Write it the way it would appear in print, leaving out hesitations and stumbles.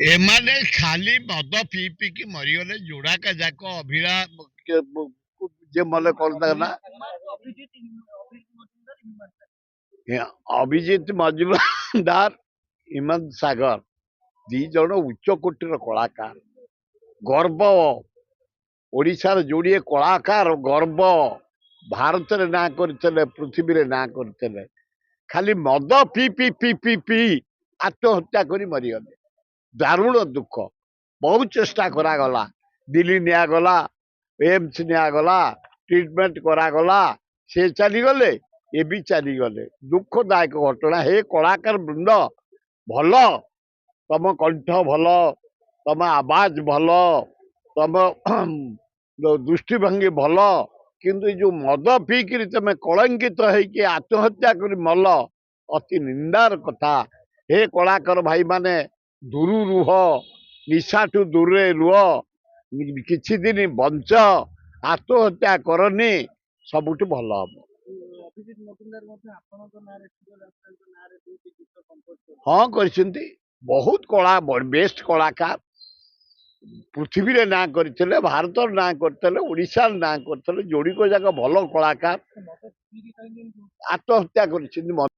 एमाने खाली मद पी पी की मरीगले जोड़ाक जाक अभिरा जे मले कौन ना अभिजीत मजुमदार हिमंत सागर दी जन उच्च कोटीर कलाकार गर्व ओडिशार जोड़िए कलाकार गर्व भारत रे ना करते पृथ्वी रे ना करते खाली मद P P P P P आत्महत्या करी मरीगले दारुण दुख बहुत चेष्टा करागला दिल्ली निगला एम्स निगला ट्रिटमेंट करागला से चलीगले ये भी चलीगले दुखदायक घटना हे कलाकार वृंद भल तम कंठ भल तम आवाज भल तम दृष्टिभंगी भल किंतु जो मद पीकरी तुम कलंकित होइके आत्महत्या कर मल अति निंदार कथा हे कलाकार भाई माने दूरू रुह निशाठू दूर रुह किछि दिन बंच आत्महत्या करनी सबुठ भल हम हाँ कर बहुत कला बेस्ट कलाकार पृथ्वी रे ना करते भारत ना करते ओडिशा ना करते जोड़ी को जाक भल कलाकार आत्महत्या कर